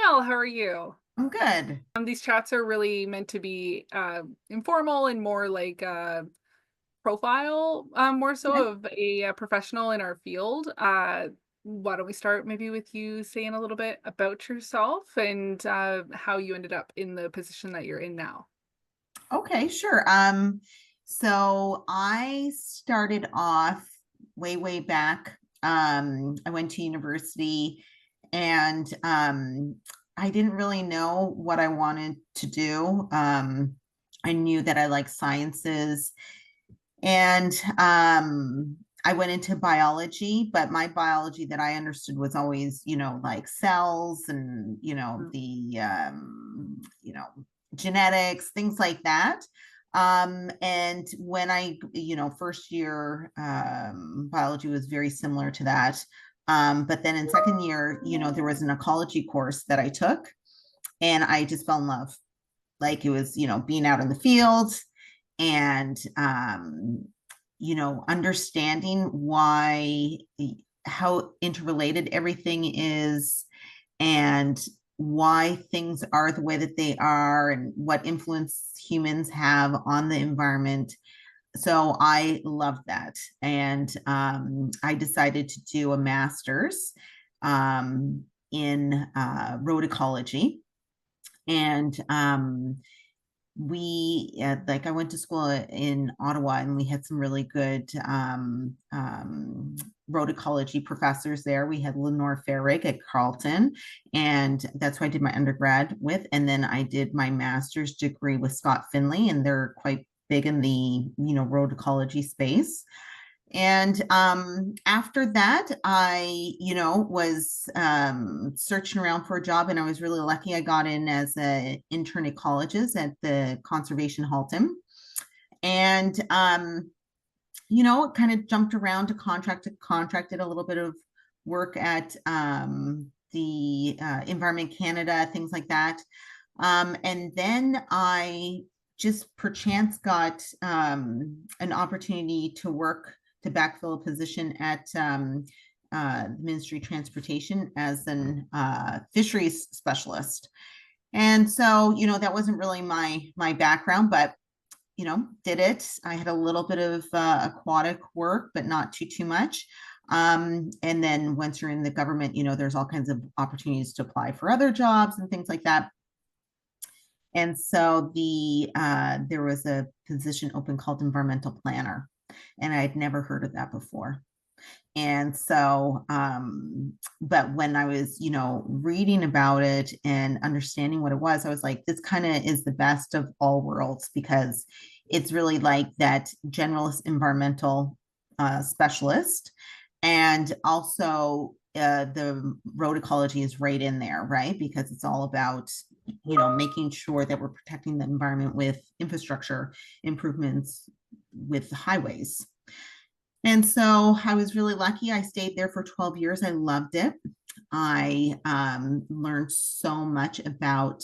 well. How are you? I'm good. These chats are really meant to be informal and more like profile, more Okay. so of a, professional in our field. Why don't we start maybe with you saying a little bit about yourself and how you ended up in the position that you're in now? Okay, sure. So I started off way back. I went to university and I didn't really know what I wanted to do. I knew that I like sciences and I went into biology, but my biology that I understood was always, like cells and, Mm. genetics, things like that. And when first year biology was very similar to that. But then in second year, there was an ecology course that I took and I just fell in love. Like it was, being out in the field and understanding why how interrelated everything is and why things are the way that they are and what influence humans have on the environment. So I loved that. And I decided to do a master's in road ecology. And I went to school in Ottawa and we had some really good road ecology professors there. We had Lenore Farrig at Carleton, and that's who I did my undergrad with. And then I did my master's degree with Scott Finley, and they're quite big in the road ecology space. And after that, I, was searching around for a job, and I was really lucky. I got in as an intern ecologist at the Conservation Halton, and kind of jumped around to contract to contract, did a little bit of work at the Environment Canada, things like that. And then I just perchance got an opportunity to work to backfill a position at the Ministry of Transportation as an fisheries specialist. And so, that wasn't really my background, but did it. I had a little bit of aquatic work, but not too much. And then once you're in the government, there's all kinds of opportunities to apply for other jobs and things like that. And so there was a position open called environmental planner, and I'd never heard of that before. And so, but when I was, reading about it and understanding what it was, I was like, this kind of is the best of all worlds because it's really like that generalist environmental specialist. And also, the road ecology is right in there, right? Because it's all about, making sure that we're protecting the environment with infrastructure improvements with highways. And so I was really lucky. I stayed there for 12 years. I loved it. I learned so much about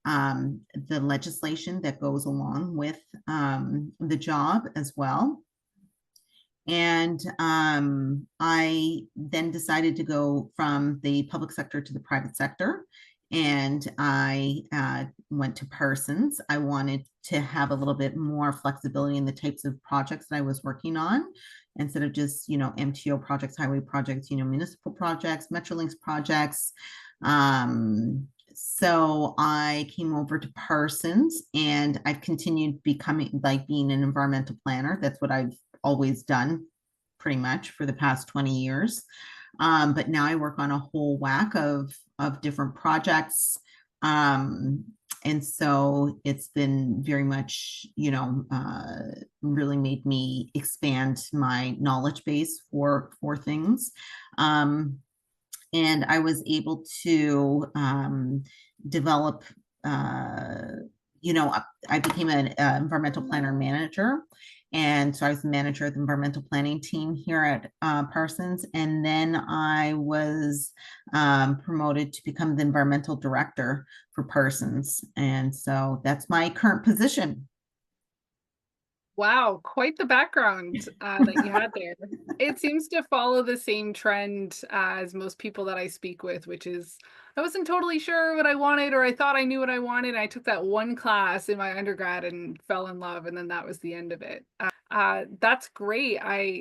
the legislation that goes along with the job as well. And I then decided to go from the public sector to the private sector. And I went to Parsons. I wanted to have a little bit more flexibility in the types of projects that I was working on instead of just, MTO projects, highway projects, municipal projects, Metrolinx projects. So I came over to Parsons and I've continued becoming like being an environmental planner. That's what I've always done pretty much for the past 20 years. But now I work on a whole whack of different projects. And so it's been very much, really made me expand my knowledge base for things. And I was able to develop, I became an environmental planner manager. And so I was the manager of the environmental planning team here at Parsons. And then I was promoted to become the environmental director for Parsons. And so that's my current position. Wow, quite the background that you had there. It seems to follow the same trend as most people that I speak with, which is I wasn't totally sure what I wanted, or I thought I knew what I wanted. I took that one class in my undergrad and fell in love, and then that was the end of it. That's great.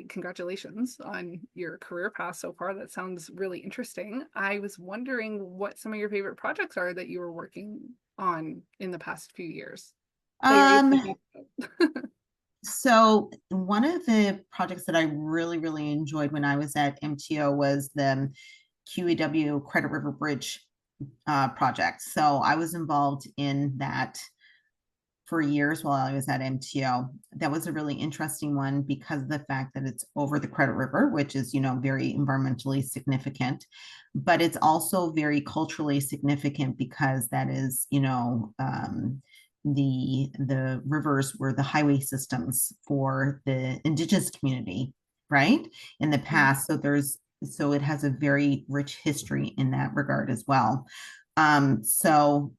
Congratulations on your career path so far. That sounds really interesting. I was wondering what some of your favorite projects are that you were working on in the past few years that you're able Um, to talk about. so one of the projects that I really, really enjoyed when I was at MTO was the QEW Credit River Bridge project. So I was involved in that for years while I was at MTO. That was a really interesting one because of the fact that it's over the Credit River, which is, very environmentally significant, but it's also very culturally significant because that is, the rivers were the highway systems for the indigenous community, right? In the Mhm. past. So it has a very rich history in that regard as well. So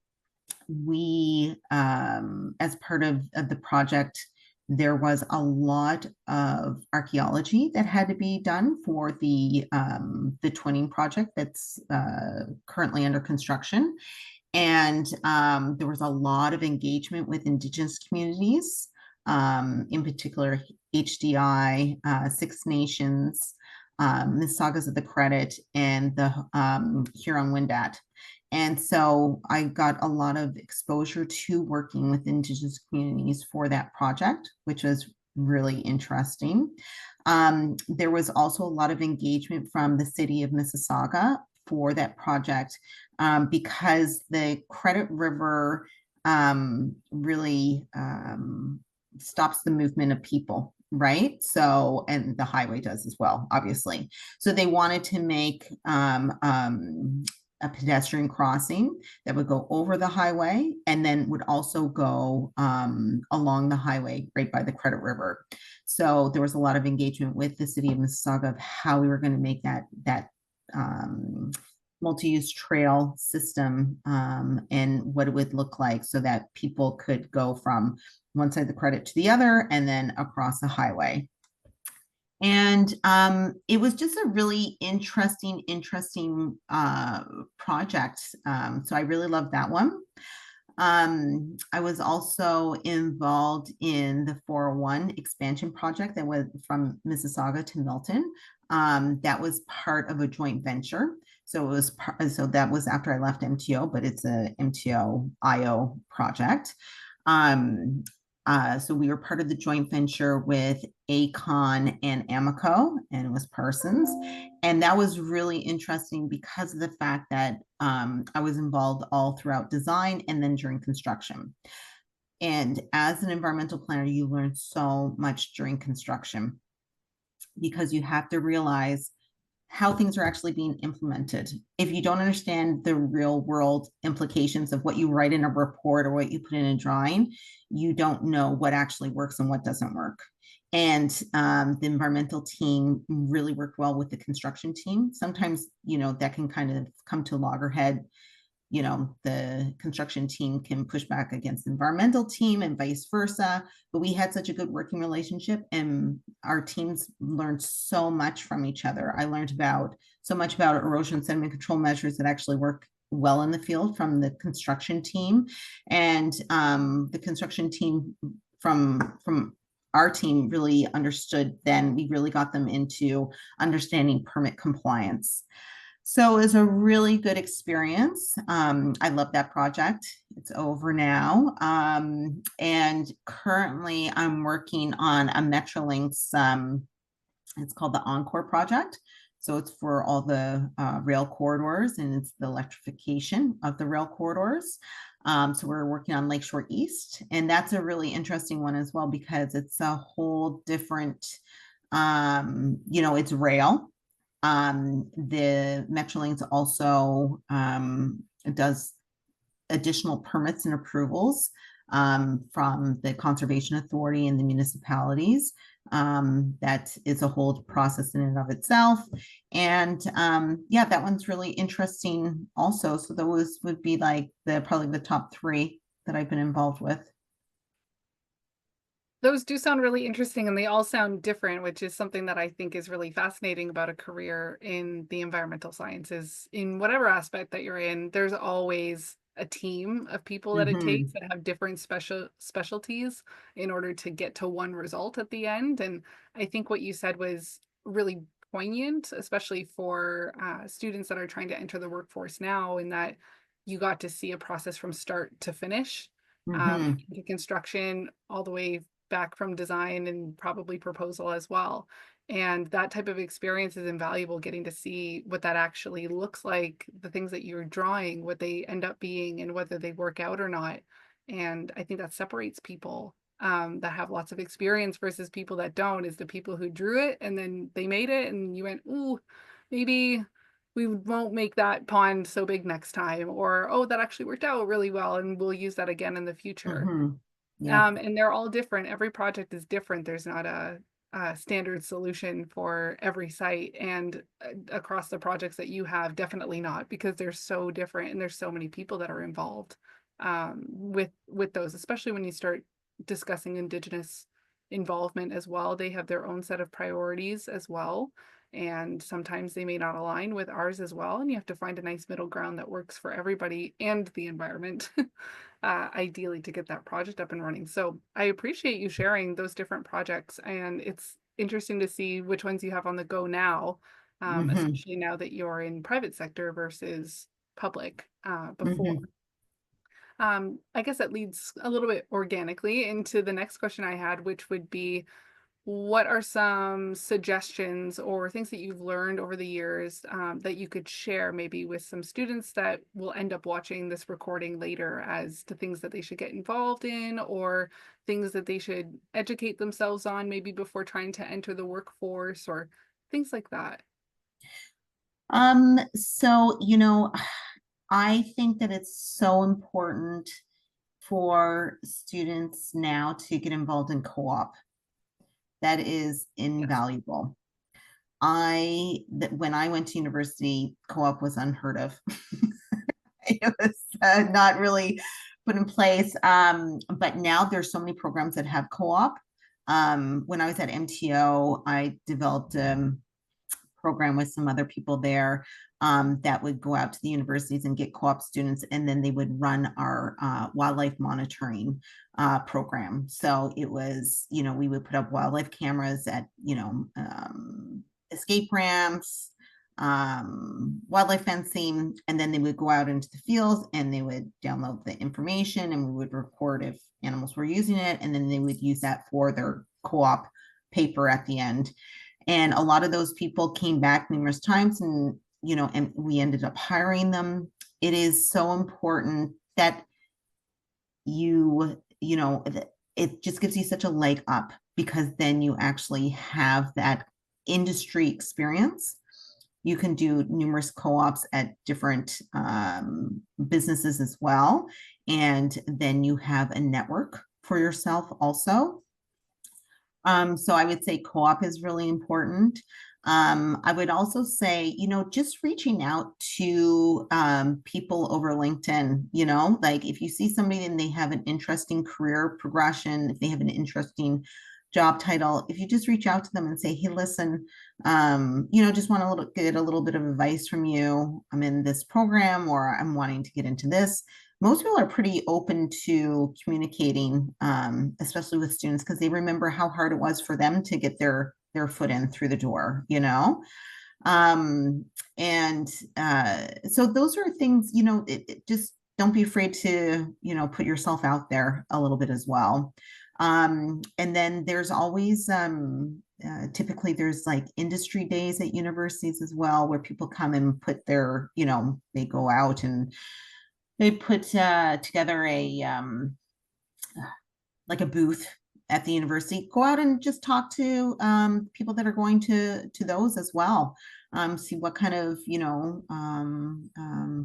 we, as part of the project, there was a lot of archaeology that had to be done for the twinning project that's currently under construction. And there was a lot of engagement with Indigenous communities, in particular HDI, Six Nations, Mississaugas of the Credit, and the Huron-Wendat. And so I got a lot of exposure to working with Indigenous communities for that project, which was really interesting. There was also a lot of engagement from the city of Mississauga for that project, because the Credit River really stops the movement of people, right? So, and the highway does as well, obviously. So they wanted to make a pedestrian crossing that would go over the highway and then would also go along the highway right by the Credit River. So there was a lot of engagement with the city of Mississauga of how we were going to make that multi-use trail system, and what it would look like so that people could go from one side of the credit to the other and then across the highway. And it was just a really interesting project. So I really loved that one. I was also involved in the 401 expansion project that went from Mississauga to Milton. That was part of a joint venture. So that was after I left MTO, but it's a MTO IO project. Um, so we were part of the joint venture with Acon and Amico, and it was Parsons. And that was really interesting because of the fact that I was involved all throughout design and then during construction. And as an environmental planner, you learn so much during construction because you have to realize how things are actually being implemented. If you don't understand the real world implications of what you write in a report or what you put in a drawing, you don't know what actually works and what doesn't work. And the environmental team really worked well with the construction team. Sometimes, that can kind of come to loggerhead. The construction team can push back against the environmental team and vice versa. But we had such a good working relationship and our teams learned so much from each other. I learned so much about erosion sediment control measures that actually work well in the field from the construction team. And the construction team from our team really understood, then we really got them into understanding permit compliance. So it was a really good experience. I love that project. It's over now. And currently I'm working on a Metrolinx, it's called the Encore project. So it's for all the rail corridors and it's the electrification of the rail corridors. So we're working on Lakeshore East, and that's a really interesting one as well because it's a whole different, it's rail. The Metrolinx also does additional permits and approvals from the Conservation Authority and the municipalities. That is a whole process in and of itself. And yeah, that one's really interesting also. So those would be like probably the top three that I've been involved with. Those do sound really interesting and they all sound different, which is something that I think is really fascinating about a career in the environmental sciences. In whatever aspect that you're in, there's always a team of people that it takes Hmm. that have different specialties in order to get to one result at the end. And I think what you said was really poignant, especially for students that are trying to enter the workforce now, in that you got to see a process from start to finish, Hmm. into construction all the way back from design and probably proposal as well. And that type of experience is invaluable, getting to see what that actually looks like, the things that you're drawing, what they end up being, and whether they work out or not. And I think that separates people that have lots of experience versus people that don't, is the people who drew it and then they made it and you went, ooh, maybe we won't make that pond so big next time, or oh, that actually worked out really well and we'll use that again in the future. Hmm. Yep. And they're all different. Every project is different. There's not a standard solution for every site, and across the projects that you have, definitely not, because they're so different and there's so many people that are involved with those, especially when you start discussing Indigenous involvement as well. They have their own set of priorities as well. And sometimes they may not align with ours as well. And you have to find a nice middle ground that works for everybody and the environment. Ideally to get that project up and running. So I appreciate you sharing those different projects, and it's interesting to see which ones you have on the go now, Hmm. especially now that you're in private sector versus public before. Hmm. I guess that leads a little bit organically into the next question I had, which would be, what are some suggestions or things that you've learned over the years that you could share maybe with some students that will end up watching this recording later, as to things that they should get involved in, or things that they should educate themselves on maybe before trying to enter the workforce, or things like that? So, I think that it's so important for students now to get involved in co-op. That is Yes. invaluable. When I went to university, co-op was unheard of. It was not really put in place. But now there's so many programs that have co-op. When I was at MTO, I developed program with some other people there, that would go out to the universities and get co-op students, and then they would run our wildlife monitoring program. So it was, we would put up wildlife cameras at, escape ramps, wildlife fencing, and then they would go out into the fields and they would download the information and we would record if animals were using it, and then they would use that for their co-op paper at the end. And a lot of those people came back numerous times, and and we ended up hiring them. It is so important that it just gives you such a leg up, because then you actually have that industry experience. You can do numerous co-ops at different businesses as well, and then you have a network for yourself also. So I would say co-op is really important. I would also say, just reaching out to people over LinkedIn, like if you see somebody and they have an interesting career progression, if they have an interesting job title, if you just reach out to them and say, hey, listen, just want to get a little bit of advice from you. I'm in this program, or I'm wanting to get into this. Most people are pretty open to communicating, especially with students, because they remember how hard it was for them to get their foot in through the door, um, and so those are things, just don't be afraid to, put yourself out there a little bit as well. And then there's always typically there's like industry days at universities as well, where people come and put their, they go out and they put together a like a booth at the university. Go out and just talk to people that are going to those as well. See what kind of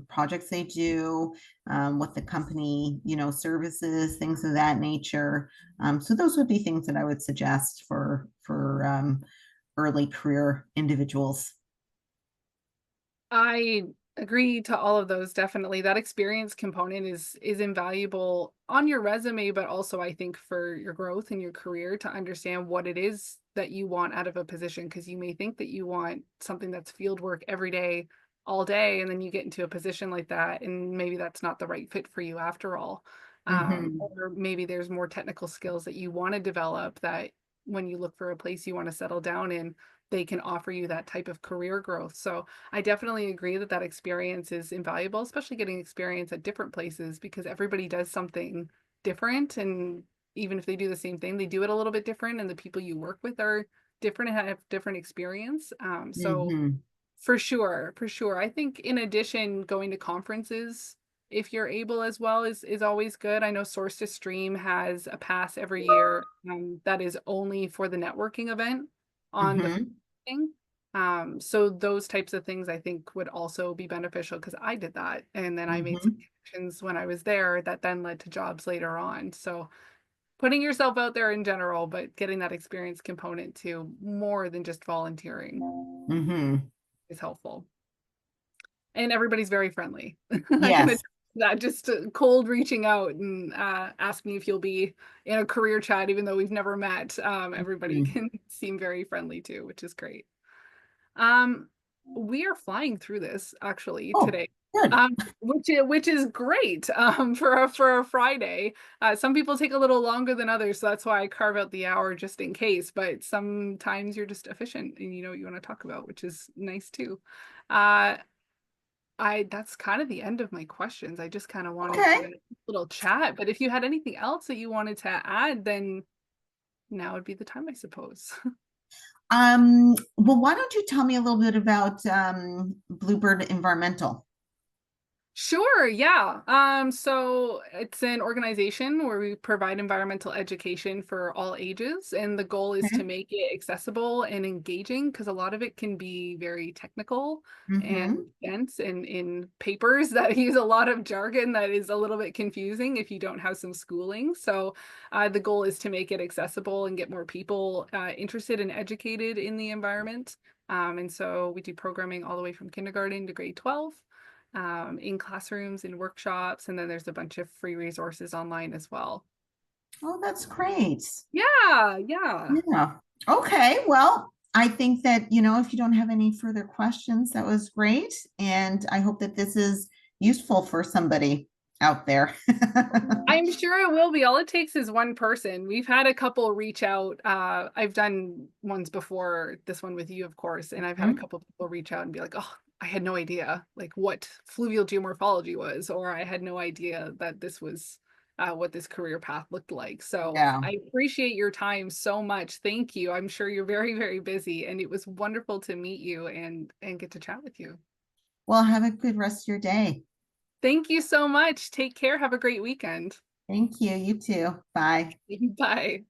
projects they do, what the company services, things of that nature. So those would be things that I would suggest for early career individuals. I Agree to all of those, definitely. That experience component is invaluable on your resume, but also I think for your growth in your career to understand what it is that you want out of a position, because you may think that you want something that's field work every day, all day, and then you get into a position like that, and maybe that's not the right fit for you after all. Hmm. Or maybe there's more technical skills that you want to develop that when you look for a place you want to settle down in, they can offer you that type of career growth. So I definitely agree that that experience is invaluable, especially getting experience at different places because everybody does something different. And even if they do the same thing, they do it a little bit different. And the people you work with are different and have different experience. So Hmm. for sure, for sure. I think in addition, going to conferences, if you're able as well, is always good. I know Source to Stream has a pass every year that is only for the networking event on the Hmm. thing. So those types of things I think would also be beneficial because I did that. And then I made some Hmm. connections when I was there that then led to jobs later on. So putting yourself out there in general, but getting that experience component too, more than just volunteering Hmm. is helpful. And everybody's very friendly. I can attest Yes. to that. Just cold reaching out and ask me if you'll be in a career chat, even though we've never met. Everybody Mhm. can seem very friendly too, which is great. Um, we are flying through this actually Oh, today, good. which is great for a Friday. Some people take a little longer than others, so that's why I carve out the hour just in case. But sometimes you're just efficient and you know what you want to talk about, which is nice too. Uh, I that's kind of the end of my questions. I just kind of wanted Okay. to little chat, but if you had anything else that you wanted to add, then now would be the time, I suppose. Well, why don't you tell me a little bit about Bluebird Environmental? Sure, yeah. So it's an organization where we provide environmental education for all ages, and the goal is to Okay. make it accessible and engaging because a lot of it can be very technical and Mm-hmm. dense and in papers that use a lot of jargon that is a little bit confusing if you don't have some schooling. So the goal is to make it accessible and get more people interested and educated in the environment. And so we do programming all the way from kindergarten to grade 12 in classrooms, in workshops, and then there's a bunch of free resources online as well. Oh, that's great. Yeah, yeah. Yeah. Okay. Well, I think that, if you don't have any further questions, that was great. And I hope that this is useful for somebody out there. I'm sure it will be. All it takes is one person. We've had a couple reach out. I've done ones before, this one with you, of course, and I've had a Mhm. couple people reach out and be like, "Oh, I had no idea like what fluvial geomorphology was, or I had no idea that this was what this career path looked like." So Yeah. I appreciate your time so much. Thank you. I'm sure you're very, very busy, and it was wonderful to meet you and get to chat with you. Well, have a good rest of your day. Thank you so much. Take care. Have a great weekend. Thank you. You too. Bye. Bye.